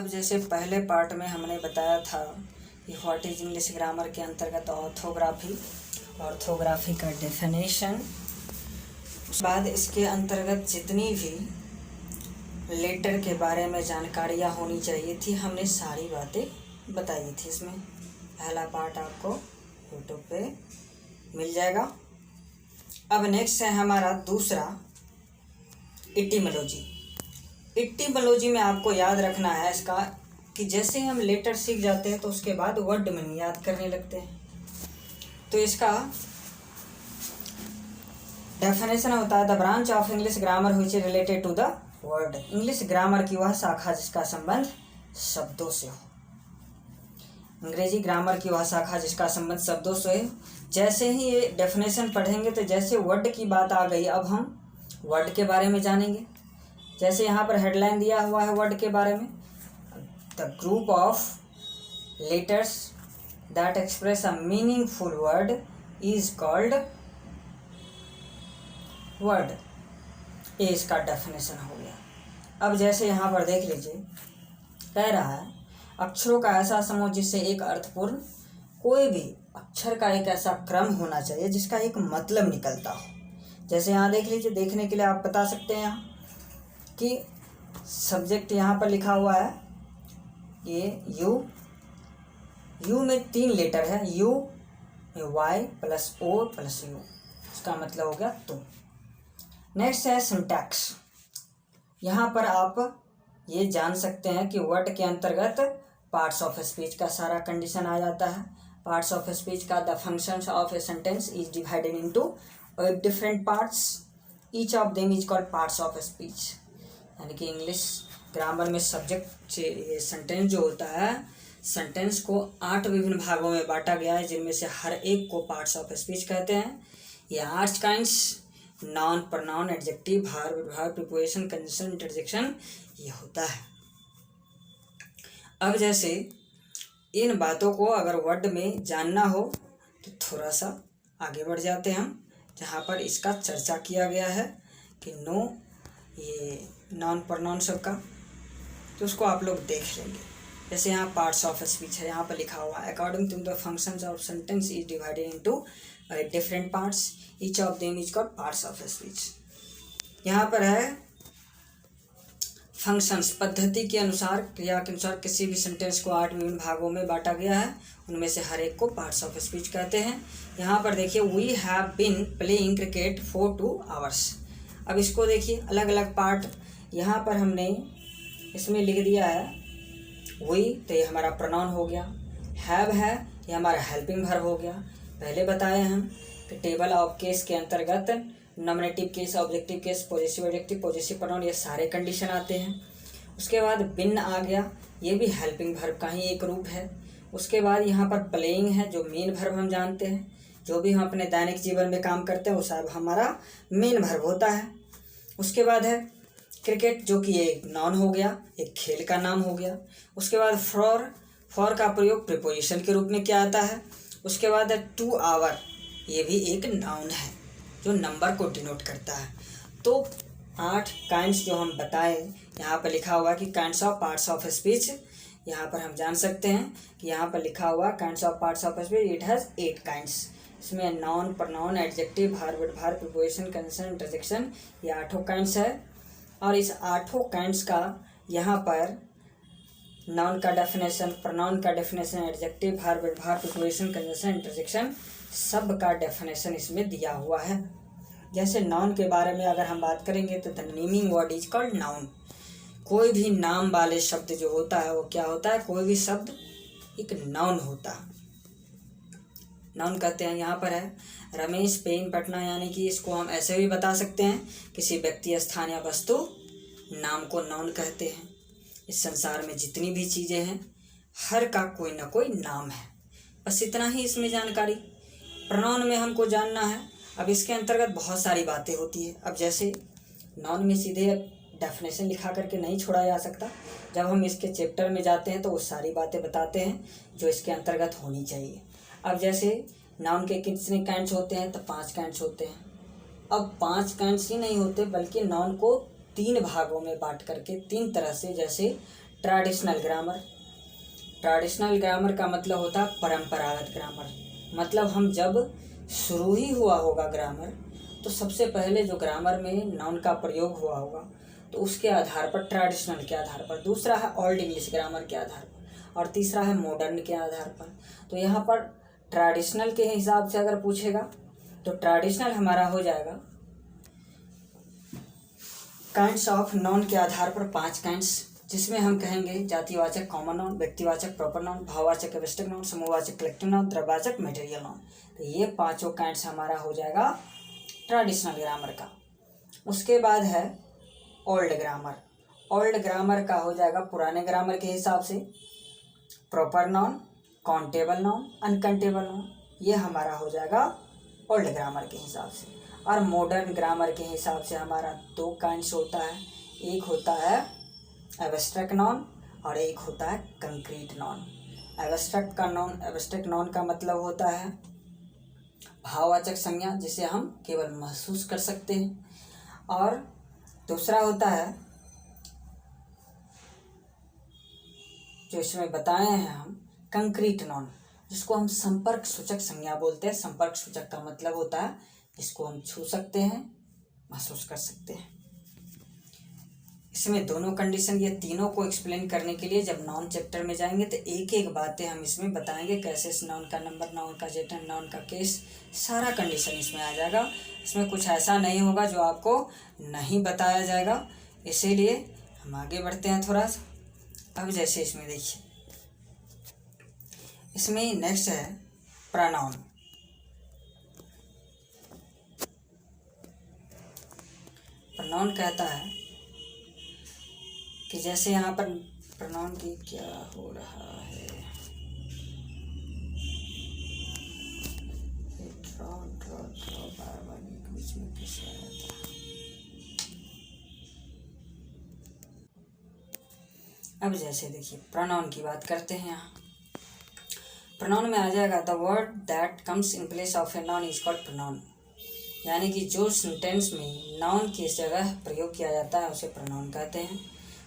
अब जैसे पहले पार्ट में हमने बताया था कि व्हाट इज इंग्लिश ग्रामर के अंतर्गत ऑर्थोग्राफी का डेफिनेशन, उसके बाद इसके अंतर्गत जितनी भी लेटर के बारे में जानकारियाँ होनी चाहिए थी हमने सारी बातें बताई थी। इसमें पहला पार्ट आपको यूट्यूब पे मिल जाएगा। अब नेक्स्ट है हमारा दूसरा इटिमोलॉजी। इटिमोलॉजी में आपको याद रखना है इसका कि जैसे हम लेटर सीख जाते हैं तो उसके बाद वर्ड मीनिंग याद करने लगते हैं। तो इसका डेफिनेशन होता है the branch of English grammar which is related to the word. English grammar की वह शाखा जिसका संबंध शब्दों से हो। अंग्रेजी ग्रामर की वह शाखा जिसका संबंध शब्दों से है। जैसे ही ये डेफिनेशन पढ़ेंगे तो जैसे वर्ड की बात आ गई, अब हम वर्ड के बारे में जानेंगे। जैसे यहाँ पर हेडलाइन दिया हुआ है वर्ड के बारे में, the group of letters that express a meaningful word is called word. ये इसका डेफिनेशन हो गया। अब जैसे यहाँ पर देख लीजिए, कह रहा है अक्षरों का ऐसा समूह जिससे एक अर्थपूर्ण, कोई भी अक्षर का एक ऐसा क्रम होना चाहिए जिसका एक मतलब निकलता हो। जैसे यहाँ देख लीजिए, देखने के लिए आप बता सकते हैं यहाँ कि सब्जेक्ट यहाँ पर लिखा हुआ है ये यू में 3 लेटर है, U Y plus O plus U, इसका मतलब हो गया तुम। नेक्स्ट है सिंटैक्स। यहाँ पर आप ये जान सकते हैं कि वर्ड के अंतर्गत पार्ट्स ऑफ स्पीच का सारा कंडीशन आ जाता है। पार्ट्स ऑफ स्पीच का the functions of a sentence is divided into different parts, each of them is called parts of speech. यानी कि इंग्लिश ग्रामर में सब्जेक्ट ये सेंटेंस जो होता है, सेंटेंस को 8 विभिन्न भागों में बांटा गया है, जिनमें से हर एक को पार्ट्स ऑफ स्पीच कहते हैं। ये 8 kinds noun, pronoun, adjective, verb, विभाग, प्रीपोजिशन, कंजंक्शन, इंटरजेक्शन ये होता है। अब जैसे इन बातों को अगर वर्ड में जानना हो तो थोड़ा सा आगे बढ़ जाते हैं हम, जहाँ पर इसका चर्चा किया गया है कि नो ये नॉन प्रोनाउन सबका, तो उसको आप लोग देख लेंगे। जैसे यहाँ पार्ट्स ऑफ स्पीच है, यहाँ पर लिखा हुआ है according to the functions of sentence is divided into different parts, each of them is called parts of speech. यहाँ पर है फंक्शंस, पद्धति के अनुसार, क्रिया के अनुसार किसी भी सेंटेंस को 8 विभिन्न भागों में बांटा गया है, उनमें से हर एक को पार्ट्स ऑफ स्पीच कहते हैं। यहाँ पर देखिए we have been playing cricket for 2 hours। अब इसको देखिए अलग अलग पार्ट यहाँ पर हमने इसमें लिख दिया है वी, तो ये हमारा प्रोनाउन हो गया। हैव है ये हमारा हेल्पिंग वर्ब हो गया। पहले बताए हम कि टेबल ऑफ केस के अंतर्गत nominative case, objective case, positive adjective, positive pronoun ये सारे कंडीशन आते हैं। उसके बाद बिन आ गया, ये भी हेल्पिंग वर्ब का ही एक रूप है। उसके बाद यहाँ पर प्लेइंग है जो मेन वर्ब हम जानते हैं, जो भी हम अपने दैनिक जीवन में काम करते हैं वो सब हमारा मेन वर्ब होता है। उसके बाद है क्रिकेट जो कि एक नाउन हो गया, एक खेल का नाम हो गया। उसके बाद फॉर का प्रयोग प्रीपोजिशन के रूप में किया आता है। उसके बाद है 2 hour, ये भी एक नाउन है जो नंबर को डिनोट करता है। तो 8 काइंड्स जो हम बताए, यहाँ पर लिखा हुआ कि kinds of parts of speech, यहाँ पर हम जान सकते हैं कि यहाँ पर लिखा हुआ kinds of parts of speech, it has 8 kinds. इसमें noun, pronoun, adjective, verb, preposition, conjunction, interjection ये 8 काइंड्स है। और इस 8 काइंड्स का यहाँ पर नाउन का डेफिनेशन, प्रोनाउन का definition, adjective, verb, preposition, conjunction, interjection सब का डेफिनेशन इसमें दिया हुआ है। जैसे नाउन के बारे में अगर हम बात करेंगे तो the naming word is called noun. कोई भी नाम वाले शब्द जो होता है वो क्या होता है, कोई भी शब्द एक नाउन होता है, नाउन कहते हैं। यहाँ पर है रमेश पेन पटना, यानी कि इसको हम ऐसे भी बता सकते हैं किसी व्यक्ति, स्थान या वस्तु नाम को नाउन कहते हैं। इस संसार में जितनी भी चीज़ें हैं हर का कोई ना कोई नाम है, बस इतना ही इसमें जानकारी। प्रोनाउन में हमको जानना है, अब इसके अंतर्गत बहुत सारी बातें होती है। अब जैसे नाउन में सीधे डेफिनेशन लिखा करके नहीं छोड़ा जा सकता, जब हम इसके चैप्टर में जाते हैं तो वो सारी बातें बताते हैं जो इसके अंतर्गत होनी चाहिए। अब जैसे नाउन के कितने काइंड्स होते हैं, तो 5 काइंड्स होते हैं। अब 5 काइंड्स ही नहीं होते बल्कि नाउन को 3 भागों में बांट करके 3 तरह से, जैसे ट्रेडिशनल ग्रामर। ट्रेडिशनल ग्रामर का मतलब होता है परंपरागत ग्रामर। मतलब हम जब शुरू ही हुआ होगा ग्रामर, तो सबसे पहले जो ग्रामर में नाउन का प्रयोग हुआ होगा तो उसके आधार पर, ट्रेडिशनल के आधार पर। दूसरा है ओल्ड इंग्लिश ग्रामर के आधार पर, और तीसरा है मॉडर्न के आधार पर। तो यहाँ पर ट्रेडिशनल के हिसाब से अगर पूछेगा तो ट्रेडिशनल हमारा हो जाएगा काइंड्स ऑफ नाउन के आधार पर 5 काइंड्स, जिसमें हम कहेंगे जातिवाचक कॉमन नाउन, व्यक्तिवाचक प्रॉपर नाउन, भाववाचक एब्स्ट्रैक्ट नाउन, समूहवाचक कलेक्टिव नाउन, द्रव्यवाचक मटेरियल नाउन। तो ये 5 काइंड्स हमारा हो जाएगा ट्रेडिशनल ग्रामर का। उसके बाद है ओल्ड ग्रामर। ओल्ड ग्रामर का हो जाएगा पुराने ग्रामर के हिसाब से proper noun, countable noun, uncountable noun. ये हमारा हो जाएगा ओल्ड ग्रामर के हिसाब से। और मॉडर्न ग्रामर के हिसाब से हमारा 2 काइंड्स होता है। एक होता है एब्स्ट्रैक्ट नाउन और एक होता है कंक्रीट नाउन। एब्स्ट्रैक्ट नाउन का मतलब होता है भाववाचक संज्ञा, जिसे हम केवल महसूस कर सकते हैं। और दूसरा होता है जो इसमें बताए हैं हम कंक्रीट नाउन, जिसको हम संपर्क सूचक संज्ञा बोलते हैं। संपर्क सूचक का मतलब होता है जिसको हम छू सकते हैं, महसूस कर सकते हैं। इसमें दोनों कंडीशन, ये तीनों को एक्सप्लेन करने के लिए जब नाउन चैप्टर में जाएंगे तो एक एक बातें हम इसमें बताएंगे, कैसे इस नाउन का नंबर, नाउन का जेटर, नाउन का केस, सारा कंडीशन इसमें आ जाएगा। इसमें कुछ ऐसा नहीं होगा जो आपको नहीं बताया जाएगा। इसीलिए हम आगे बढ़ते हैं थोड़ा सा। अब जैसे इसमें देखिए, इसमें नेक्स्ट है प्रोनाउन। प्रोनाउन कहता है कि जैसे यहाँ पर प्रोनाउन की क्या हो रहा है, बार बीच में कैसे आया था। अब जैसे देखिए प्रोनाउन की बात करते हैं। यहाँ प्रोनाउन में आ जाएगा the word that comes in place of a noun is called pronoun. यानी कि जो सेंटेंस में नाउन की जगह प्रयोग किया जाता है उसे प्रोनाउन कहते हैं।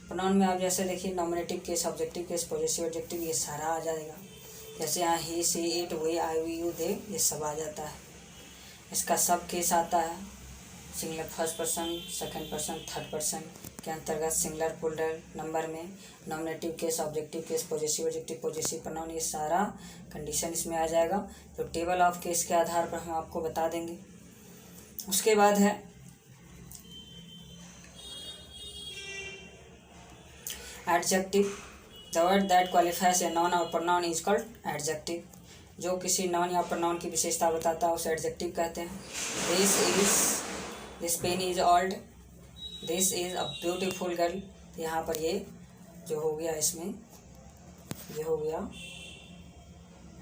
प्रोनाउन में आप जैसे देखिए nominative case, objective case, possessive adjective, ये सारा आ जाएगा। जैसे यहाँ ही, सी, इट, वे, आई, वी, यू, दे, ये सब आ जाता है। इसका सब केस आता है singular first person, second person, third person के अंतर्गत सिंगुलर प्लूरल नंबर में। Nominative case, objective case, possessive adjective, possessive pronoun, ये सारा कंडीशन इसमें आ जाएगा। तो टेबल ऑफ केस के आधार पर हम आपको बता देंगे। उसके बाद है adjective. The word that qualifies a noun और प्रोनाउन इज कॉल्ड एडजेक्टिव। जो किसी नाउन या प्रोनाउन की विशेषता बताता है उसे एडजेक्टिव कहते हैं। This pen is old, this is a beautiful girl. यहाँ पर ये जो हो गया, इसमें ये हो गया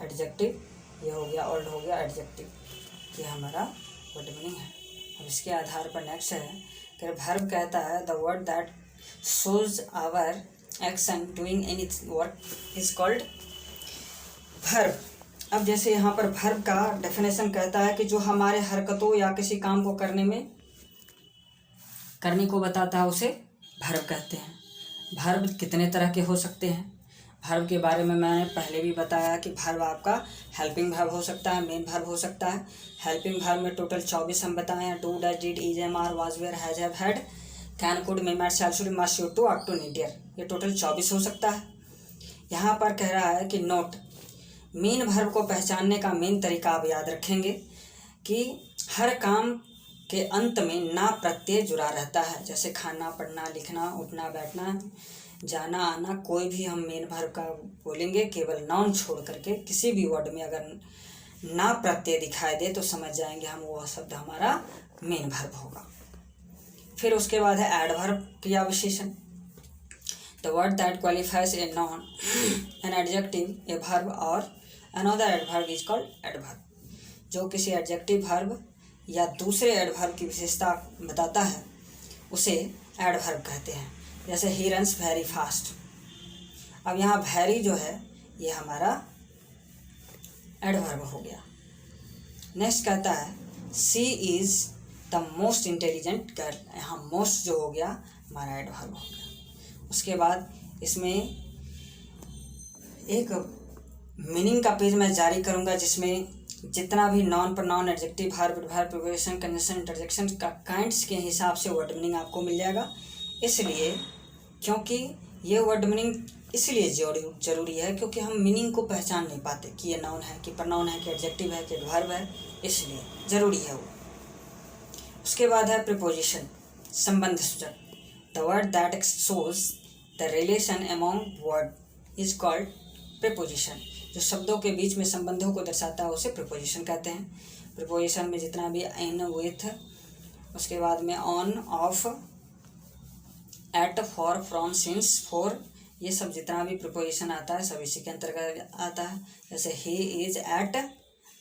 एडजेक्टिव, ये हो गया ओल्ड, हो गया एडजेक्टिव। ये हमारा वर्ड मीनिंग है। अब इसके आधार पर नेक्स्ट है कि वर्ब कहता है the word that shows our action doing any work is called verb. अब जैसे यहाँ पर वर्ब का डेफिनेशन कहता है कि जो हमारे हरकतों या किसी काम को करने को बताता है उसे वर्ब कहते हैं। वर्ब कितने तरह के हो सकते हैं, वर्ब के बारे में मैंने पहले भी बताया कि वर्ब आपका हेल्पिंग वर्ब हो सकता है, मेन वर्ब हो सकता है। हेल्पिंग वर्ब में टोटल 24 हम बताए हैं। Do, does, did, is, am, are, was, were, has, have, had, can, could, may, might, shall, should, must, should, to, ought to, need, dear, ये टोटल 24 हो सकता है। यहाँ पर कह रहा है कि नोट, मेन वर्ब को पहचानने का मेन तरीका आप याद रखेंगे कि हर काम के अंत में ना प्रत्यय जुड़ा रहता है। जैसे खाना, पढ़ना, लिखना, उठना, बैठना, जाना, आना, कोई भी हम मेन वर्ब का बोलेंगे केवल नाउन छोड़ करके। किसी भी वर्ड में अगर ना प्रत्यय दिखाई दे तो समझ जाएंगे हम वह शब्द हमारा मेन वर्ब होगा। फिर उसके बाद है एडवर्ब क्रिया विशेषण। The word that qualifies a noun, an adjective, a verb और another adverb is called adverb. जो किसी एडजेक्टिव वर्ब या दूसरे एडवर्ब की विशेषता बताता है उसे एडवर्ब कहते हैं। जैसे ही रन्स वेरी फास्ट। अब यहाँ वेरी जो है ये हमारा एडवर्ब हो गया। नेक्स्ट कहता है she is the most intelligent girl. यहाँ मोस्ट जो हो गया हमारा एडवर्ब हो गया। उसके बाद इसमें एक मीनिंग का पेज मैं जारी करूंगा जिसमें जितना भी non pronoun adjective verb adverb preposition conjunction interjection का काइंड्स के हिसाब से वर्ड मीनिंग आपको मिल जाएगा। इसलिए क्योंकि ये वर्ड मीनिंग इसलिए जरूरी है क्योंकि हम मीनिंग को पहचान नहीं पाते कि ये नाउन है कि प्रोनाउन है कि एडजेक्टिव है कि एडवर्ब है, इसलिए ज़रूरी है वो। उसके बाद है प्रीपोजिशन, संबंध सूचक। The word that shows the relation among word is called preposition. जो शब्दों के बीच में संबंधों को दर्शाता है उसे प्रीपोजिशन कहते हैं। प्रीपोजिशन में जितना भी इन, विथ, उसके बाद में on, of, at, for, from, since, for, ये सब जितना भी प्रीपोजिशन आता है सब इसी के अंतर्गत आता है। जैसे ही इज एट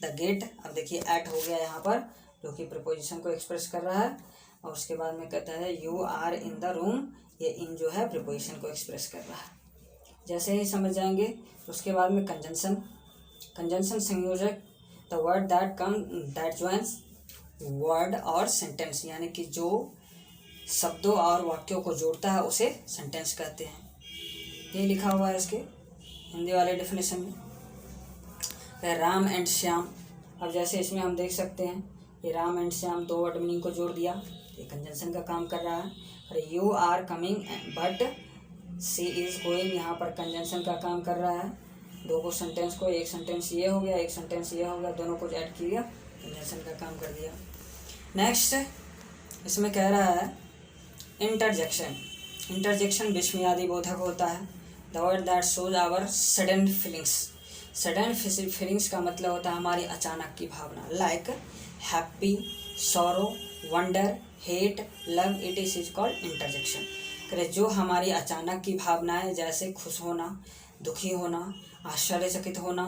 द गेट, अब देखिए एट हो गया यहाँ पर जो कि प्रीपोजिशन को एक्सप्रेस कर रहा है। और उसके बाद में कहता है you are in the room, ये इन जो है प्रीपोजिशन को एक्सप्रेस कर रहा है। जैसे ही समझ जाएंगे उसके बाद में कंजंक्शन, कंजंक्शन संयोजक, the word that joins word और सेंटेंस, यानी कि जो शब्दों और वाक्यों को जोड़ता है उसे सेंटेंस कहते हैं। ये लिखा हुआ है इसके हिंदी वाले डेफिनेशन में। राम एंड श्याम, अब जैसे इसमें हम देख सकते हैं ये राम एंड श्याम दो वर्ड मीनिंग को जोड़ दिया, ये कंजंक्शन का काम कर रहा है। और you are coming but she is going, यहाँ पर कंजंक्शन का काम कर रहा है। दो को सेंटेंस को, एक सेंटेंस ये हो गया एक सेंटेंस ये हो गया, दोनों को ऐड किया, कंजंक्शन का काम कर दिया। नेक्स्ट इसमें कह रहा है इंटरजेक्शन। इंटरजेक्शन विस्मयादि बोधक होता है। The word that shows our sudden feelings. Sudden feelings का मतलब होता है हमारी अचानक की भावना, like happy, sorrow, wonder, hate, love, it is called interjection. करे जो हमारी अचानक की भावनाएं जैसे खुश होना, दुखी होना, आश्चर्यचकित होना,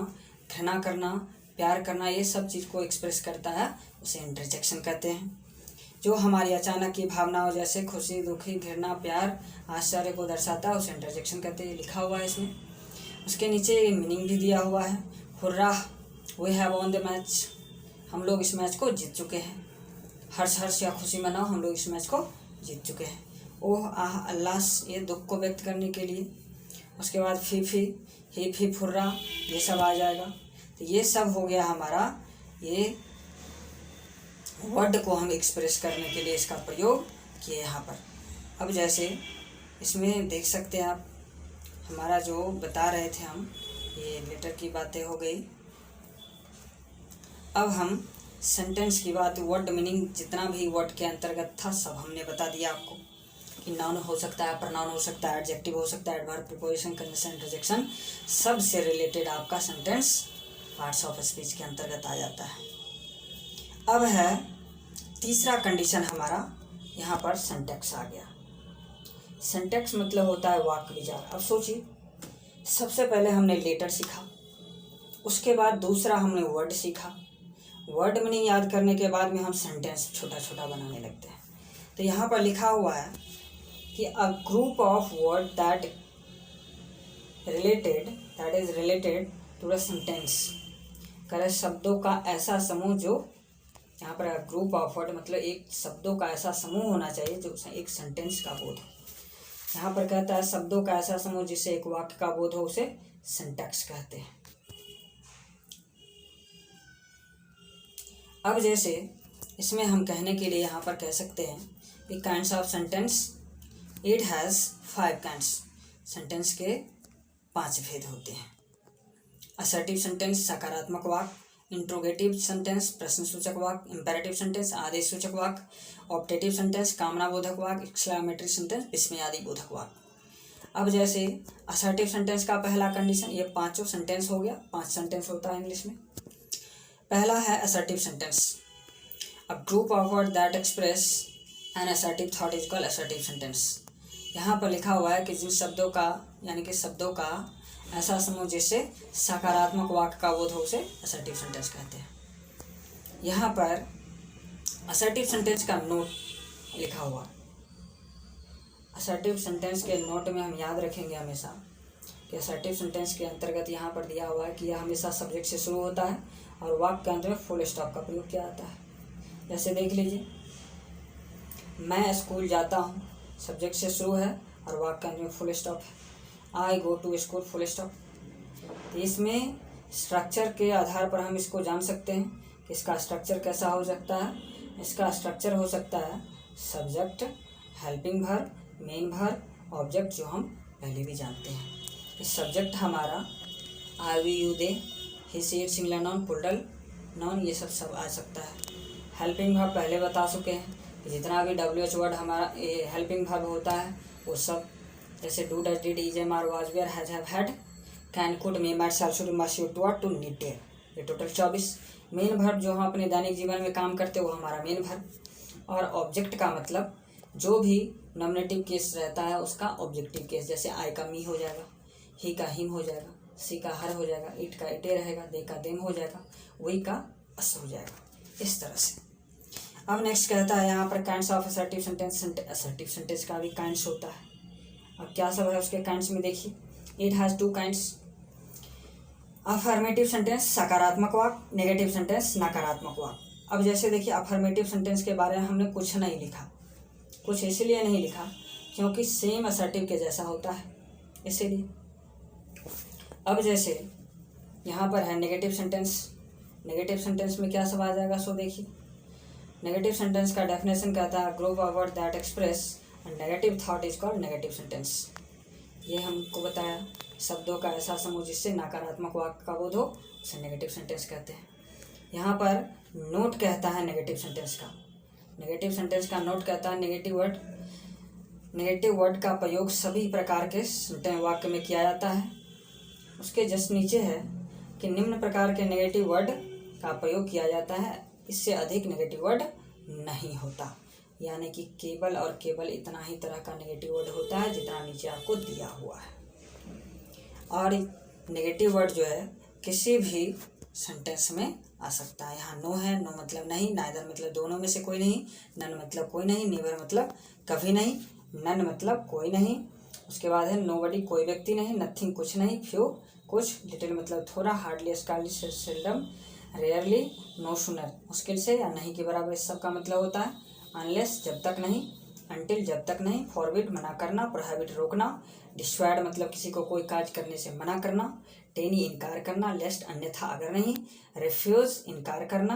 घृणा करना, प्यार करना, ये सब चीज़ को एक्सप्रेस करता है उसे इंटरजेक्शन कहते हैं। जो हमारी अचानक की भावनाओं जैसे खुशी, दुखी, घृणा, प्यार, आश्चर्य को दर्शाता है उसे इंटरजेक्शन कहते हैं। लिखा हुआ है इसमें। उसके नीचे मीनिंग भी दिया हुआ है। Hurrah, we have won the match, हम लोग इस मैच को जीत चुके हैं। हर्ष या खुशी मनाओ, हम लोग इस मैच को जीत चुके हैं। ओह, आह, अल्लाह, ये दुख को व्यक्त करने के लिए। उसके बाद फी, ही, फुर्रा, ये सब आ जाएगा। तो ये सब हो गया हमारा, ये वर्ड को हम एक्सप्रेस करने के लिए इसका प्रयोग किए यहाँ पर। अब जैसे इसमें देख सकते हैं आप, हमारा जो बता रहे थे हम, ये लेटर की बातें हो गई। अब हम सेंटेंस की बात, वर्ड मीनिंग जितना भी वर्ड के अंतर्गत था सब हमने बता दिया आपको कि नाउन हो सकता है, प्रोनाउन हो सकता है, एडजेक्टिव हो सकता है, एडवर्ब, प्रीपोजिशन, कंजंक्शन, इंटरजेक्शन, सब से रिलेटेड आपका सेंटेंस पार्ट्स ऑफ स्पीच के अंतर्गत आ जाता है। अब है तीसरा कंडीशन हमारा, यहाँ पर सिंटैक्स आ गया। सिंटैक्स मतलब होता है वाक्य विचार। अब सोचिए, सबसे पहले हमने लेटर सीखा, उसके बाद दूसरा हमने वर्ड सीखा। वर्ड मीनिंग याद करने के बाद में हम सेंटेंस छोटा छोटा बनाने लगते हैं। तो यहाँ पर लिखा हुआ है कि a group of word that is related to the sentence, करे शब्दों का ऐसा समूह जो, यहाँ पर ग्रुप ऑफ वर्ड मतलब एक शब्दों का ऐसा समूह होना चाहिए जो एक सेंटेंस का बोध हो। यहाँ पर कहता है शब्दों का ऐसा समूह जिससे एक वाक्य का बोध हो उसे सिंटैक्स कहते हैं। अब जैसे इसमें हम कहने के लिए यहाँ पर कह सकते हैं कि kinds of sentence, it has 5 kinds. Sentence के 5 भेद होते हैं। असर्टिव सेंटेंस सकारात्मक वाक्य, इंट्रोगेटिव सेंटेंस प्रश्नसूचक वाक्य, इंपेरेटिव सेंटेंस आदेश सूचक वाक्य, ऑप्टेटिव सेंटेंस कामनाबोधक वाक्य, एक्सक्लेमेटरी सेंटेंस विस्मयादि बोधक वाक्य। अब जैसे असर्टिव सेंटेंस का पहला कंडीशन, ये 5 सेंटेंस हो गया, 5 सेंटेंस होता है इंग्लिश में। पहला है assertive sentence, a group of word that express an assertive thought is called assertive sentence. यहाँ पर लिखा हुआ है कि जिन शब्दों का, यानी कि शब्दों का ऐसा समूह जिससे सकारात्मक वाक्य का बोध हो उसे असर्टिव सेंटेंस कहते हैं। यहाँ पर असर्टिव सेंटेंस का नोट लिखा हुआ। असर्टिव सेंटेंस के नोट में हम याद रखेंगे हमेशा कि असर्टिव सेंटेंस के अंतर्गत यहाँ पर दिया हुआ है कि यह हमेशा सब्जेक्ट से शुरू होता है और वाक्य के अंत में फुल स्टॉप का प्रयोग किया जाता है। जैसे देख लीजिए, मैं स्कूल जाता हूँ, सब्जेक्ट से शुरू है और वाक्य के अंत में फुल स्टॉप है। I go to school full stop. इसमें स्ट्रक्चर के आधार पर हम इसको जान सकते हैं कि इसका स्ट्रक्चर कैसा हो सकता है। इसका स्ट्रक्चर हो सकता है subject, helping verb, main verb, object, जो हम पहले भी जानते हैं। इस सब्जेक्ट हमारा I, we, you, they, he, she, it, singular noun, plural noun, ये सब आ सकता है। हेल्पिंग वर्ब पहले बता चुके हैं कि जितना भी WH वर्ड हमारा हेल्पिंग वर्ब होता है वो सब, जैसे do, does, did, is, am, are, was, were, has, have, had, can, could, may, might, shall, should, must, should, to, are, to, need, dare, ये टोटल 24। मेन वर्ब जो हम अपने दैनिक जीवन में काम करते हैं वो हमारा मेन वर्ब। और ऑब्जेक्ट का मतलब जो भी नॉमिनेटिव केस रहता है उसका ऑब्जेक्टिव केस, जैसे आई का मी हो जाएगा, ही का हिम हो जाएगा, सी का हर हो जाएगा, इट का इटे रहेगा, दे का देम हो जाएगा, वी का अस हो जाएगा, इस तरह से। अब नेक्स्ट कहता है यहाँ पर kinds of assertive sentence. Assertive sentence का भी काइंड्स होता है। अब क्या सब है उसके काइंड्स में देखिए। It has 2 kinds. Affirmative sentence सकारात्मक वाक्य, नेगेटिव सेंटेंस नकारात्मक वाक्य। अब जैसे देखिए अफर्मेटिव सेंटेंस के बारे में हमने कुछ नहीं लिखा, कुछ इसलिए नहीं लिखा क्योंकि सेम असर्टिव के जैसा होता है, इसीलिए। अब जैसे यहाँ पर है नेगेटिव सेंटेंस। नेगेटिव सेंटेंस में क्या सब आ जाएगा, सो देखिए। नेगेटिव सेंटेंस का डेफिनेशन कहता है group of word that express negative thought is called negative sentence. ये हमको बताया, शब्दों का ऐसा समूह जिससे नकारात्मक वाक्य का बोध हो उसे नेगेटिव सेंटेंस कहते हैं। यहाँ पर नोट कहता है नेगेटिव सेंटेंस का। नेगेटिव सेंटेंस का नोट कहता है नेगेटिव वर्ड का प्रयोग सभी प्रकार के वाक्य में किया जाता है। उसके जस्ट नीचे है कि निम्न प्रकार के नेगेटिव वर्ड का प्रयोग किया जाता है, इससे अधिक नेगेटिव वर्ड नहीं होता। यानी कि केवल और केवल इतना ही तरह का नेगेटिव वर्ड होता है जितना नीचे आपको दिया हुआ है। और नेगेटिव वर्ड जो है किसी भी सेंटेंस में आ सकता है। यहाँ नो है, नो मतलब नहीं, नाइदर मतलब दोनों में से कोई नहीं, नन मतलब कोई नहीं, नेवर मतलब कभी नहीं, नन मतलब कोई नहीं। उसके बाद है नोबडी कोई व्यक्ति नहीं, नथिंग कुछ नहीं, फ्यू कुछ, लिटिल मतलब थोड़ा, hardly scarcely seldom rarely, no sooner मुश्किल से या नहीं के बराबर, इस सब का मतलब होता है। अनलेस जब तक नहीं, अनटिल जब तक नहीं, फॉरबिड मना करना, प्रोहिबिट रोकना, डिस्वाइड मतलब किसी को कोई काज करने से मना करना, टेनी इनकार करना, लेस्ट अन्यथा अगर नहीं, रिफ्यूज इनकार करना,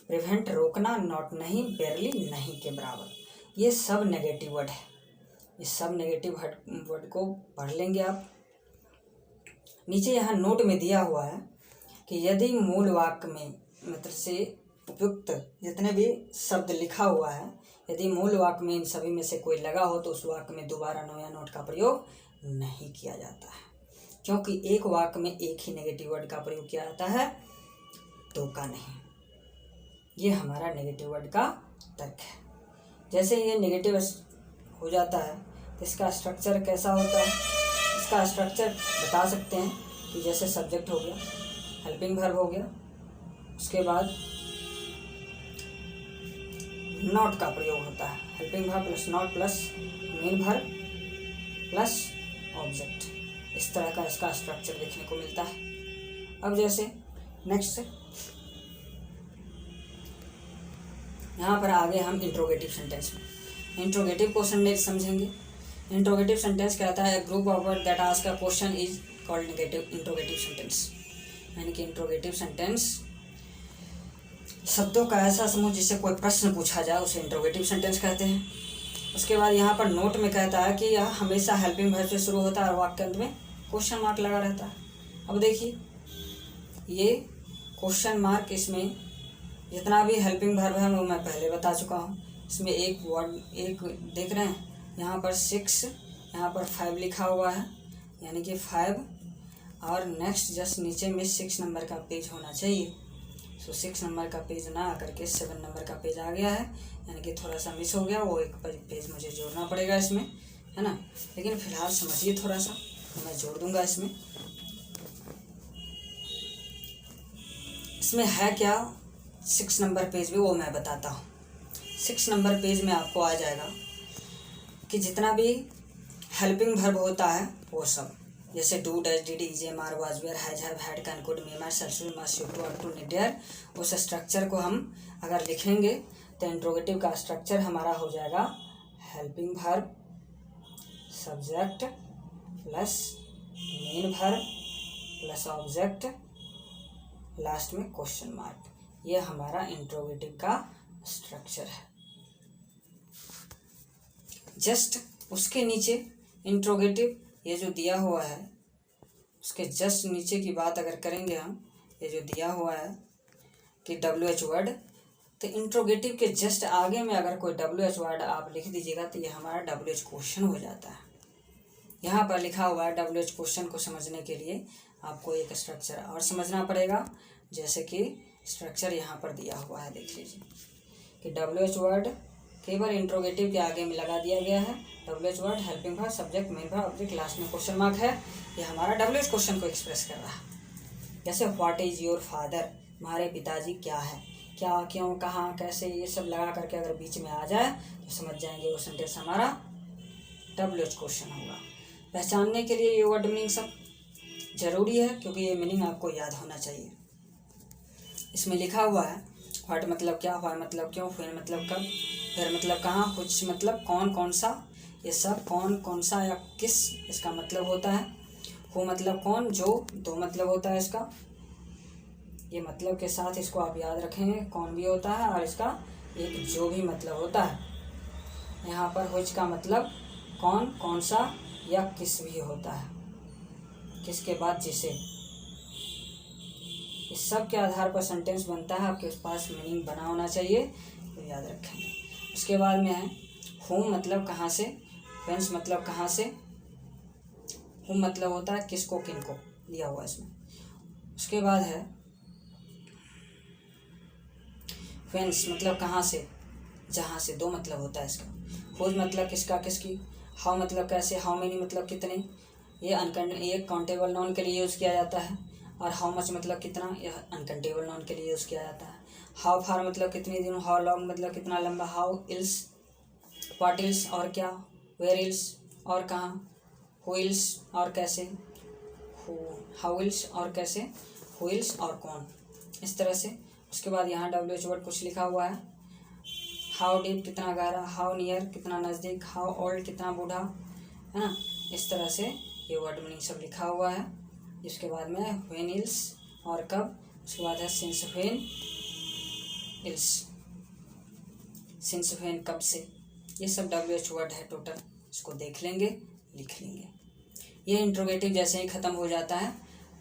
प्रिवेंट रोकना, नॉट नहीं, बेरली नहीं के बराबर, ये सब नेगेटिव वर्ड है। ये सब नेगेटिव वर्ड को पढ़ लेंगे आप। नीचे यहाँ नोट में दिया हुआ है कि यदि मूल वाक्य में मतलब से उपयुक्त जितने भी शब्द लिखा हुआ है, यदि मूल वाक्य में इन सभी में से कोई लगा हो तो उस वाक्य में दोबारा नो या नोट का प्रयोग नहीं किया जाता है, क्योंकि एक वाक्य में एक ही नेगेटिव वर्ड का प्रयोग किया जाता है, दो का नहीं। ये हमारा नेगेटिव वर्ड का तर्क है। जैसे ये नेगेटिव हो जाता है तो इसका स्ट्रक्चर कैसा होता है, इसका स्ट्रक्चर बता सकते हैं कि जैसे सब्जेक्ट हो गया, हेल्पिंग वर्ब हो गया, उसके बाद नॉट का प्रयोग होता है, helping verb plus not plus main verb plus object, इस तरह का इसका स्ट्रक्चर देखने को मिलता है। अब जैसे नेक्स्ट यहाँ पर आगे हम इंट्रोगेटिव सेंटेंस में इंट्रोगेटिव क्वेश्चन समझेंगे। इंट्रोगेटिव सेंटेंस कहता है group of word that ask a question is called interrogative sentence. यानी कि इंट्रोगेटिव सेंटेंस शब्दों का ऐसा समूह जिससे कोई प्रश्न पूछा जाए उसे इंट्रोगेटिव सेंटेंस कहते हैं। उसके बाद यहाँ पर नोट में कहता है कि यह हमेशा हेल्पिंग वर्ब से शुरू होता है और वाक्य के अंत में क्वेश्चन मार्क लगा रहता है। अब देखिए ये क्वेश्चन मार्क, इसमें जितना भी हेल्पिंग वर्ब है वो मैं पहले बता चुका हूँ। इसमें एक वर्ड एक देख रहे हैं यहाँ पर 6, यहाँ पर 5 लिखा हुआ है, यानी कि 5, और नेक्स्ट जस्ट नीचे में 6 नंबर का पेज होना चाहिए। सो 6 नंबर का पेज ना आकर के 7 नंबर का पेज आ गया है, यानी कि थोड़ा सा मिस हो गया, वो एक पेज मुझे जोड़ना पड़ेगा इसमें, है ना। लेकिन फिलहाल समझिए थोड़ा सा, तो मैं जोड़ दूंगा इसमें। इसमें है क्या 6 नंबर पेज भी वो मैं बताता हूँ। 6 नंबर पेज में आपको आ जाएगा कि जितना भी हेल्पिंग वर्ब होता है वो सब, जैसे do does did is am are was were has have had can could may might shall should must should to are to need dare, उस स्ट्रक्चर को हम अगर लिखेंगे तो इंट्रोगेटिव का स्ट्रक्चर हमारा हो जाएगा helping verb, subject plus main verb plus object, last में क्वेश्चन मार्क। ये हमारा इंट्रोगेटिव का स्ट्रक्चर है। जस्ट उसके नीचे इंट्रोगेटिव ये जो दिया हुआ है उसके जस्ट नीचे की बात अगर करेंगे हम, ये जो दिया हुआ है कि WH वर्ड, तो इंट्रोगेटिव के जस्ट आगे में अगर कोई WH वर्ड आप लिख दीजिएगा तो ये हमारा WH क्वेश्चन हो जाता है। यहाँ पर लिखा हुआ है WH क्वेश्चन को समझने के लिए आपको एक स्ट्रक्चर और समझना पड़ेगा। जैसे कि स्ट्रक्चर यहाँ पर दिया हुआ है, देख लीजिए कि WH वर्ड केवल इंट्रोगेटिव के आगे में लगा दिया गया है। WH word helping verb, subject, main verb, object, last में क्वेश्चन मार्क है। ये हमारा WH क्वेश्चन को एक्सप्रेस कर रहा है। जैसे व्हाट इज योर फादर, हमारे पिताजी क्या है, क्या, क्यों, कहाँ, कैसे, ये सब लगा करके अगर बीच में आ जाए तो समझ जाएंगे वो सेंटेंस हमारा WH क्वेश्चन होगा। पहचानने के लिए ये वर्ड मीनिंग सब जरूरी है, क्योंकि ये मीनिंग आपको याद होना चाहिए। इसमें लिखा हुआ है व्हाट मतलब क्या, व्हाई मतलब क्यों, व्हेन मतलब कब, फिर मतलब कहाँ, कुछ मतलब कौन कौन सा, ये सब कौन कौन सा या किस इसका मतलब होता है। हु मतलब कौन, जो, दो मतलब होता है इसका। ये मतलब के साथ इसको आप याद रखेंगे, कौन भी होता है और इसका एक जो भी मतलब होता है। यहाँ पर व्हिच का मतलब कौन कौन सा या किस भी होता है, किसके बाद जिसे। इस सब के आधार पर सेंटेंस बनता है। आपके पास मीनिंग बना होना चाहिए, तो याद रखेंगे। उसके बाद में है होम मतलब कहाँ से, व्हेंस मतलब कहाँ से। होम मतलब होता है किसको, किनको दिया हुआ इसमें। उसके बाद है व्हेंस मतलब कहाँ से, जहाँ से, दो मतलब होता है इसका। हुज मतलब किसका, किसकी। हाउ मतलब कैसे, हाउ मेनी मतलब कितने, ये काउंटेबल नाउन के लिए यूज़ किया जाता है। और हाउ मच मतलब कितना, यह अनकाउंटेबल नाउन के लिए यूज़ किया जाता है। हाउ फार मतलब कितने दिन, हाउ लॉन्ग मतलब कितना लंबा, हाउ इल्स, व्हाट इल्स और क्या, वेयर इल्स और कहाँ, हु इल्स और कैसे, हाउ इल्स और कैसे, हु इल्स और कौन, इस तरह से। उसके बाद यहाँ WH वर्ड कुछ लिखा हुआ है। हाउ डीप कितना गहरा, हाउ नियर कितना नज़दीक, हाउ ओल्ड कितना बूढ़ा, है ना। इस तरह से ये वर्ड मीनिंग सब लिखा हुआ है। इसके बाद में व्हेन इल्स और कब। उसके बाद है since when ills, since when कब से। ये सब WH वर्ड है टोटल, इसको देख लेंगे, लिख लेंगे। ये इंट्रोगेटिव जैसे ही ख़त्म हो जाता है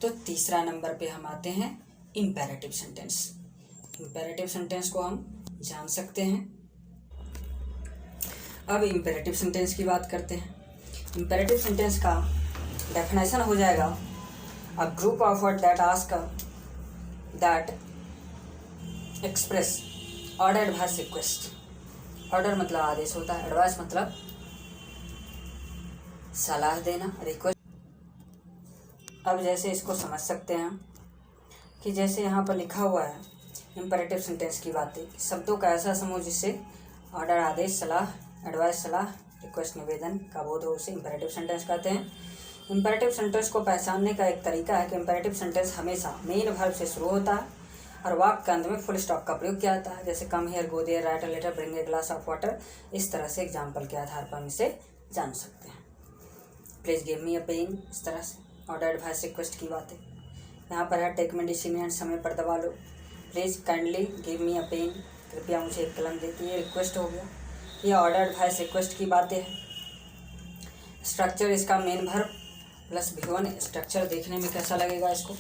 तो तीसरा नंबर पे हम आते हैं इम्पेरेटिव सेंटेंस। इम्पेरेटिव सेंटेंस को हम जान सकते हैं। अब इम्पेरेटिव सेंटेंस की बात करते हैं। इम्पेरेटिव सेंटेंस का डेफिनेशन हो जाएगा अ group of word that ask that express order, advice, request. Order मतलब आदेश होता है, एडवाइस मतलब सलाह देना, रिक्वेस्ट। अब जैसे इसको समझ सकते हैं कि जैसे यहाँ पर लिखा हुआ है इम्पेरेटिव सेंटेंस की बातें, शब्दों का ऐसा समूह जिससे ऑर्डर, आदेश, सलाह, एडवाइस, सलाह, रिक्वेस्ट, निवेदन का बोध हो, उसे इम्पेरेटिव सेंटेंस कहते हैं। इम्पेरेटिव सेंटेंस को पहचानने का एक तरीका है कि इम्पेरेटिव सेंटेंस हमेशा मेन वर्ब से शुरू होता है और वाक्य के अंत में फुल स्टॉप का प्रयोग किया जाता है। जैसे come here, go there, write a letter, bring a glass of water. इस तरह से एग्जाम्पल के आधार पर हम इसे जान सकते हैं। Please give me a pen, इस तरह से ऑर्डर, एडवाइस, रिक्वेस्ट की बातें। यहाँ पर है टेक मेडिसिन एंड, समय पर दबा लो। Please kindly give me a pen, कृपया मुझे एक कलम देती है, रिक्वेस्ट हो गया। ये ऑर्डर, एडवाइस, रिक्वेस्ट की बातें हैं। स्ट्रक्चर इसका main verb plus V1। Structure देखने में कैसा लगेगा इसको,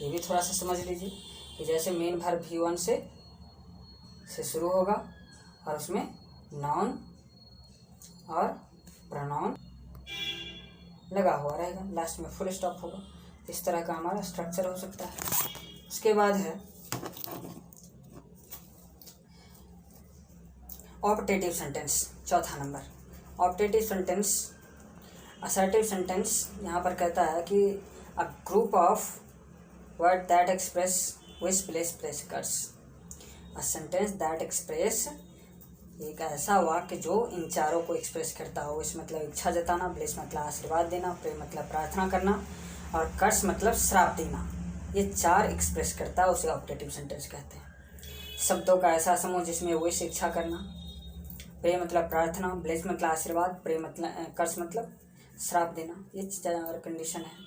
ये भी थोड़ा सा समझ लीजिए कि जैसे मेन वर्ब V1 से शुरू होगा और उसमें नाउन और प्रोनाउन लगा हुआ रहेगा, लास्ट में फुल स्टॉप होगा। इस तरह का हमारा स्ट्रक्चर हो सकता है। उसके बाद है ऑप्टेटिव सेंटेंस, चौथा number. Optative sentence, assertive sentence यहाँ पर कहता है कि a group of word that express wish, place, place, curse. A sentence that express, एक ऐसा वाक्य जो इन चारों को एक्सप्रेस करता हो। विश मतलब इच्छा जताना, ब्लेस मतलब आशीर्वाद देना, प्रे मतलब प्रार्थना करना और कर्स मतलब श्राप देना। ये चार एक्सप्रेस करता है, उसे ऑप्टेटिव सेंटेंस कहते हैं। शब्दों का ऐसा समूह जिसमें विश इच्छा करना, प्रे मतलब प्रार्थना, ब्लेस मतलब आशीर्वाद, प्रे मतलब कर्स मतलब श्राप देना, ये चार कंडीशन है।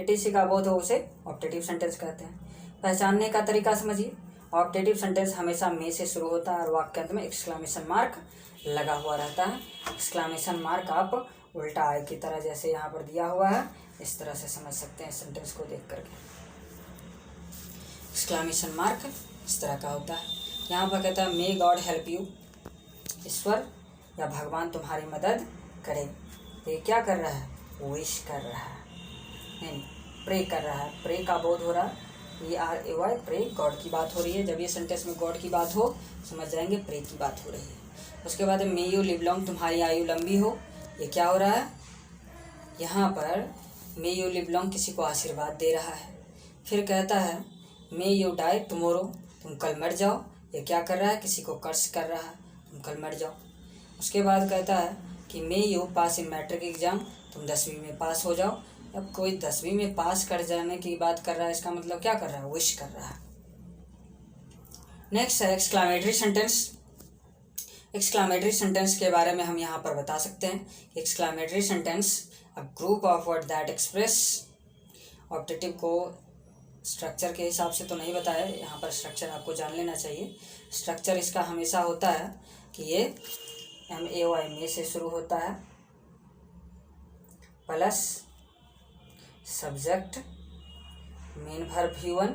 etc का बोध हो उसे ऑप्टेटिव सेंटेंस कहते हैं। पहचानने का तरीका समझिए। ऑप्टेटिव सेंटेंस हमेशा में से शुरू होता है और वाक्य अंत में एक्सक्लामेशन मार्क लगा हुआ रहता है। एक्सक्लामेशन मार्क आप उल्टा आई की तरह जैसे यहाँ पर दिया हुआ है इस तरह से समझ सकते हैं सेंटेंस को देख करके। एक्सक्लामेशन मार्क इस तरह का होता है। यहाँ पर कहता है मे गॉड हेल्प यू, ईश्वर या भगवान तुम्हारी मदद करे। तो ये क्या कर रहा है, विश कर रहा है, नहीं प्रे कर रहा है। प्रे का बोध हो रहा है, PRAY प्रे, गॉड की बात हो रही है। जब ये सेंटेंस में गॉड की बात हो समझ जाएंगे प्रे की बात हो रही है। उसके बाद मे यू लिव लॉन्ग, तुम्हारी आयु लंबी हो। ये क्या हो रहा है, यहाँ पर मे यू लिव लॉन्ग किसी को आशीर्वाद दे रहा है। फिर कहता है मे यू डाई टुमारो, तुम कल मर जाओ। ये क्या कर रहा है, किसी को कर्ज कर रहा है, तुम कल मर जाओ। उसके बाद कहता है कि may you pass in matric exam, तुम 10वीं में पास हो जाओ। अब कोई 10वीं में पास कर जाने की बात कर रहा है, इसका मतलब क्या कर रहा है, विश कर रहा है। नेक्स्ट है एक्सक्लामेटरी सेंटेंस। एक्सक्लामेटरी सेंटेंस के बारे में हम यहाँ पर बता सकते हैं। Exclamatory sentence a group of word that express, optative को स्ट्रक्चर के हिसाब से तो नहीं बताया, यहाँ पर स्ट्रक्चर आपको जान लेना चाहिए। स्ट्रक्चर इसका हमेशा होता है कि ये MAY में से शुरू होता है plus subject main verb V1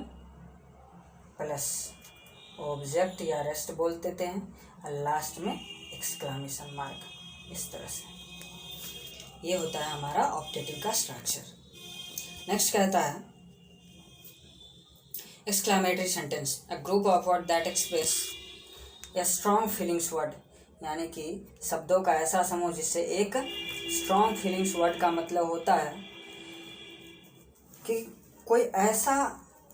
plus object या रेस्ट बोल देते हैं और लास्ट में एक्सक्लामेशन मार्क। इस तरह से ये होता है हमारा ऑप्टेटिव का स्ट्रक्चर। नेक्स्ट कहता है exclamatory sentence a group of word that express या स्ट्रॉन्ग फीलिंग्स वर्ड, यानी कि शब्दों का ऐसा समूह जिससे एक स्ट्रॉन्ग फीलिंग्स वर्ड का मतलब होता है कि कोई ऐसा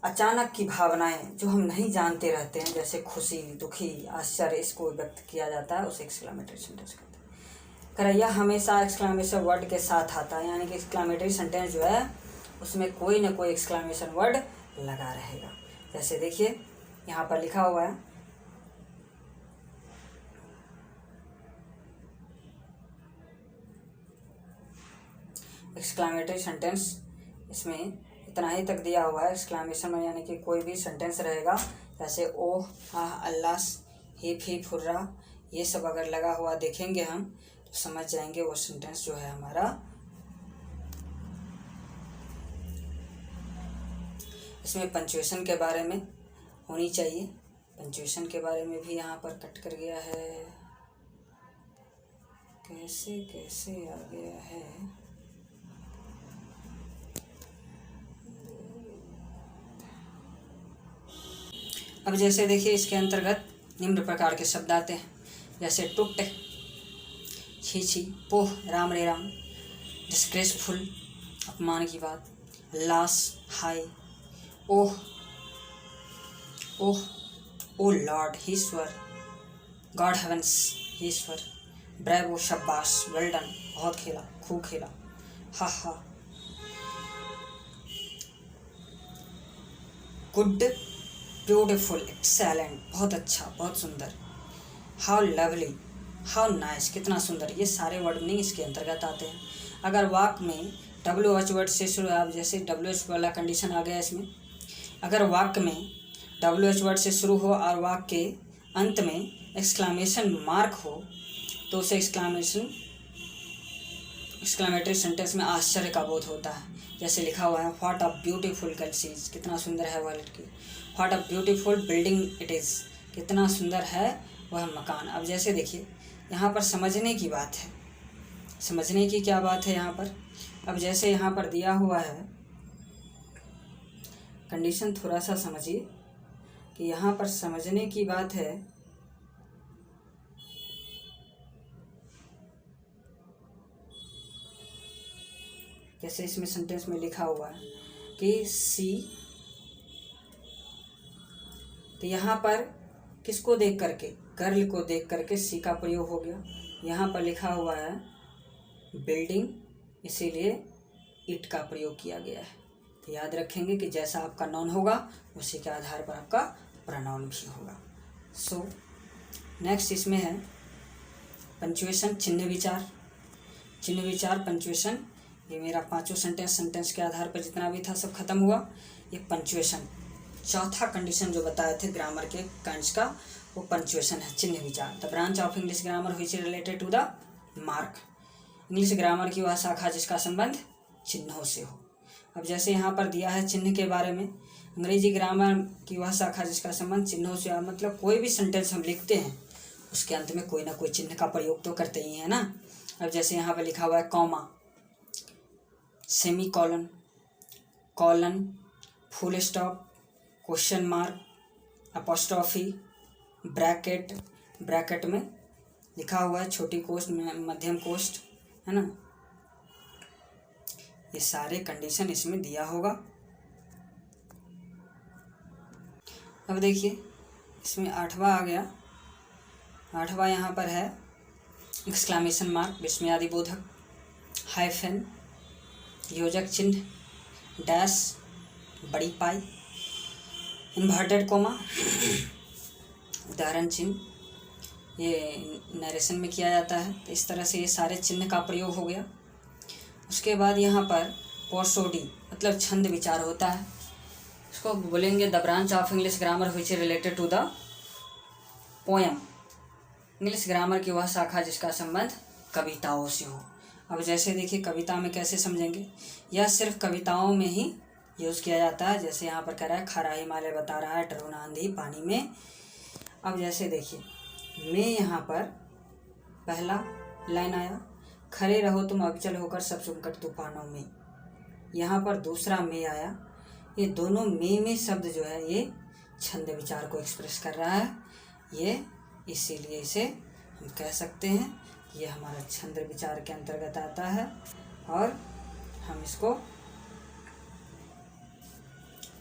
अचानक की भावनाएं जो हम नहीं जानते रहते हैं, जैसे खुशी, दुखी, आश्चर्य, इसको व्यक्त किया जाता है, उसे एक्सक्लामेटरी सेंटेंस कहते हैं। कर यह हमेशा एक्सक्लामेशन वर्ड के साथ आता है, यानी कि एक्सक्लामेटरी सेंटेंस जो है उसमें कोई ना कोई एक्सक्लामेशन वर्ड लगा रहेगा। जैसे देखिए यहाँ पर लिखा हुआ है एक्सक्लामेटरी सेंटेंस, इसमें इतना ही तक दिया हुआ है एक्सक्लामेशन में, यानी कि कोई भी सेंटेंस रहेगा जैसे ओह, आह, अल्लाह, ही फुर्रा, ये सब अगर लगा हुआ देखेंगे हम तो समझ जाएंगे वो सेंटेंस जो है हमारा। इसमें पंचुएशन के बारे में होनी चाहिए, पंचुएशन के बारे में भी यहाँ पर कट कर गया है, कैसे कैसे आ गया है। अब जैसे देखिए इसके अंतर्गत निम्न प्रकार के शब्द आते हैं, जैसे टुट, छी छी, पोह, राम रे राम, डिस्ग्रेसफुल, अपमान की बात, लाश, हाय, ओह, ओह, ओ लॉर्ड, ईश्वर, गॉड हेवंस, ईश्वर, ब्रेवो, शाबाश, वेल डन, बहुत खेला, खूब खेला, हा हा, गुड, ब्यूटीफुल, एक्सेलेंट, बहुत अच्छा, बहुत सुंदर, हाउ लवली, हाउ नाइस, कितना सुंदर, ये सारे वर्ड मीनिंग इसके अंतर्गत आते हैं। अगर वाक्य में WH वर्ड से शुरू, आप जैसे WH वाला कंडीशन आ गया इसमें, अगर वाक्य में WH वर्ड से शुरू हो और वाक्य के अंत में एक्सक्लामेशन मार्क हो तो उसे एक्सक्लामेटरी सेंटेंस में आश्चर्य का बोध होता है। जैसे लिखा हुआ है what a beautiful girl she is, कितना सुंदर है वह लड़की, what a beautiful building it is, कितना सुंदर है वह मकान। अब जैसे देखिए यहाँ पर समझने की बात है, समझने की क्या बात है यहाँ पर। अब जैसे यहाँ पर दिया हुआ है कंडीशन, थोड़ा सा समझिए कि यहाँ पर समझने की बात है जैसे इसमें सेंटेंस में लिखा हुआ है कि सी, तो यहाँ पर किसको देख करके, गर्ल को देख करके सी का प्रयोग हो गया। यहाँ पर लिखा हुआ है बिल्डिंग, इसीलिए इट का प्रयोग किया गया है। तो याद रखेंगे कि जैसा आपका नाउन होगा उसी के आधार पर आपका प्रोनाउन भी होगा। सो नेक्स्ट इसमें है पंचुएशन, चिन्ह विचार। चिन्ह विचार पंचुएशन ये मेरा पांचों सेंटेंस के आधार पर जितना भी था सब खत्म हुआ। ये पंक्चुएशन, चौथा कंडीशन जो बताए थे ग्रामर के काइंड्स का, वो पंक्चुएशन है, चिन्ह विचार। The branch of English grammar which is related to the mark, English grammar की वह शाखा जिसका संबंध चिन्हों से हो। अब जैसे यहाँ पर दिया है चिन्ह के बारे में, अंग्रेजी ग्रामर की वह शाखा जिसका संबंध चिन्हों से, मतलब कोई भी सेंटेंस हम लिखते हैं उसके अंत में कोई ना कोई चिन्ह का प्रयोग तो करते ही है ना। अब जैसे यहाँ पर लिखा हुआ है comma, semi colon, colon, full stop, question mark, apostrophe, bracket, bracket में लिखा हुआ है छोटी कोष्ठ, मध्यम कोष्ठ, है ना। ये सारे कंडीशन इसमें दिया होगा। अब देखिए इसमें आठवां आ गया। आठवां यहाँ पर है एक्सक्लामेशन मार्क, विस्मयादि बोधक, हाइफन, योजक चिन्ह, डैश, बड़ी पाई, इन्वर्टेड कोमा, उदाहरण चिन्ह, ये नरेशन में किया जाता है। तो इस तरह से ये सारे चिन्ह का प्रयोग हो गया। उसके बाद यहाँ पर पोर्सोडी मतलब छंद विचार होता है, इसको बोलेंगे the branch of English grammar which is related to the poem, English grammar की वह शाखा जिसका संबंध कविताओं से हो। अब जैसे देखिए कविता में कैसे समझेंगे, यह सिर्फ कविताओं में ही यूज़ किया जाता है। जैसे यहाँ पर कह रहा है खरा हिमालय बता रहा है टरोना आंधी पानी में। अब जैसे देखिए मैं यहाँ पर पहला लाइन आया, खड़े रहो तुम अविचल होकर सब संकट तूफानों में। यहाँ पर दूसरा में आया, ये दोनों में शब्द जो है ये छंद विचार को एक्सप्रेस कर रहा है। ये इसीलिए इसे हम कह सकते हैं ये हमारा छंद विचार के अंतर्गत आता है और हम इसको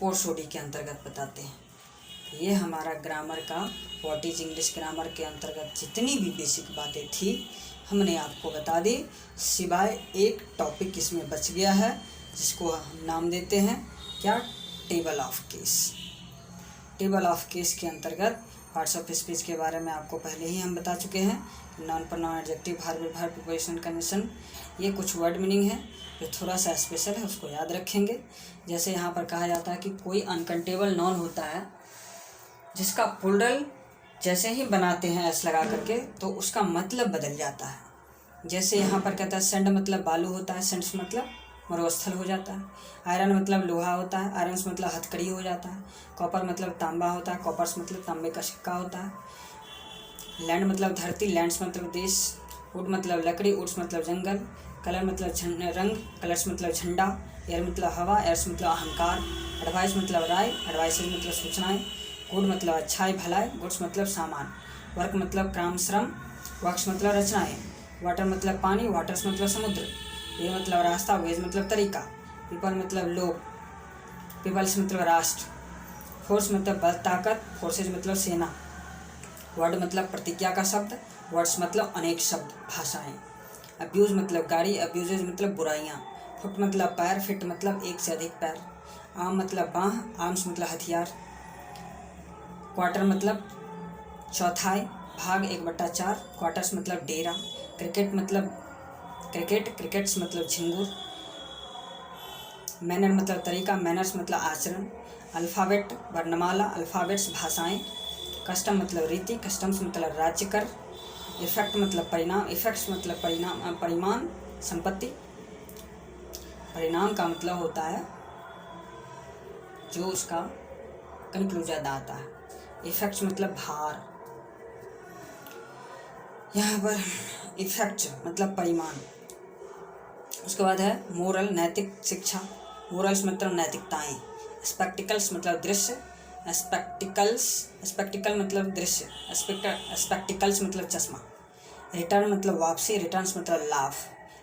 पोर्सोडी के अंतर्गत बताते हैं। ये हमारा ग्रामर का व्हाट इज इंग्लिश ग्रामर के अंतर्गत जितनी भी बेसिक बातें थी हमने आपको बता दी, सिवाय एक टॉपिक इसमें बच गया है जिसको हम नाम देते हैं क्या, table of case. Table of case के अंतर्गत पार्ट्स ऑफ स्पीच के बारे में आपको पहले ही हम बता चुके हैं। Non pronoun, adjective, verb, preposition, condition, ये कुछ वर्ड मीनिंग है जो थोड़ा सा स्पेशल है, उसको याद रखेंगे। जैसे यहाँ पर कहा जाता है कि कोई अनकाउंटेबल नॉन होता है जिसका प्लूरल जैसे ही बनाते हैं एस लगा करके तो उसका मतलब बदल जाता है। जैसे यहाँ पर कहता है सेंड मतलब बालू होता है, सेंड्स मतलब मरुस्थल हो जाता है। आयरन मतलब लोहा होता है, आयरन्स मतलब हथकड़ी हो जाता है। कॉपर मतलब तांबा होता है, कॉपर्स मतलब तांबे का सिक्का होता है। लैंड मतलब धरती, लैंड्स मतलब देश। वुड मतलब लकड़ी, वुड्स मतलब जंगल। कलर मतलब रंग, कलर्स मतलब झंडा। एयर मतलब हवा, एयर्स मतलब अहंकार। एडवाइस मतलब राय, एडवाइसेज मतलब सूचनाएं। गुड मतलब अच्छाई भलाई, गुड्स मतलब सामान। वर्क मतलब काम श्रम, वर्क्स मतलब रचनाएं। वाटर मतलब पानी, वाटर्स मतलब समुद्र। वे मतलब रास्ता, वेज मतलब तरीका। पीपल मतलब लोग, पीपल्स मतलब राष्ट्र। फोर्स मतलब बल ताकत, फोर्सेज मतलब सेना। वर्ड मतलब प्रतिज्ञा का शब्द, वर्ड्स मतलब अनेक शब्द भाषाएं। अब्यूज़ मतलब गाड़ी, अब्यूजेज मतलब बुराइयाँ। फुट मतलब पैर, फिट मतलब एक से अधिक पैर। आर्म मतलब बाँह, आर्म्स मतलब हथियार। क्वार्टर मतलब चौथाई, भाग 1/4। क्वार्टर्स मतलब डेरा। क्रिकेट मतलब क्रिकेट्स मतलब झिंगुर। मैनर मतलब तरीका, मैनर्स मतलब आचरण। अल्फ़ाबेट वर्णमाला, अल्फ़ाबेट्स भाषाएं। कस्टम मतलब रीति, कस्टम्स मतलब राज्य कर। इफेक्ट मतलब परिणाम, इफेक्ट्स मतलब परिमाण संपत्ति। परिणाम का मतलब होता है जो उसका कंक्लूजन आता है। इफेक्ट्स मतलब भार। यहाँ पर इफेक्ट मतलब परिमाण। उसके बाद है मोरल नैतिक शिक्षा, मोरल्स मतलब नैतिकताएं। स्पेक्टिकल्स मतलब दृश्य, स्पेक्टिकल मतलब दृश्य, स्पेक्टिकल्स मतलब चश्मा। रिटर्न मतलब वापसी, रिटर्न्स मतलब लाभ।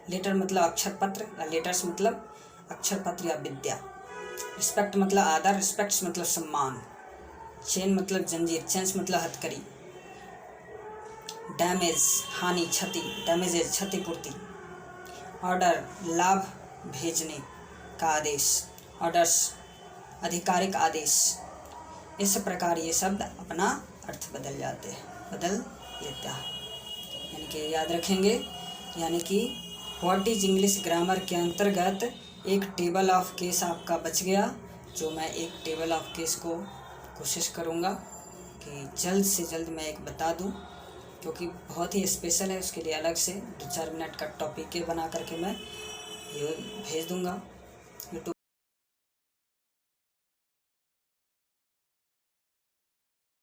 लेटर मतलब अक्षर पत्र, लेटर्स मतलब अक्षर पत्र या विद्या। रिस्पेक्ट मतलब आदर, रिस्पेक्ट्स मतलब सम्मान। चेन मतलब जंजीर, चेन्स मतलब हथकड़ी। डैमेज हानि क्षति, डैमेजेज क्षतिपूर्ति। ऑर्डर लाभ भेजने का आदेश, ऑर्डर्स आधिकारिक आदेश। इस प्रकार ये शब्द अपना अर्थ बदल लेता है। यानी कि याद रखेंगे, यानी कि व्हाट इज इंग्लिश ग्रामर के अंतर्गत एक टेबल ऑफ केस आपका बच गया, जो मैं एक टेबल ऑफ केस को कोशिश करूँगा कि जल्द से जल्द मैं एक बता दूँ, क्योंकि बहुत ही स्पेशल है। उसके लिए अलग से 2-4 मिनट का टॉपिक बना करके मैं ये भेज दूँगा यूट्यूब।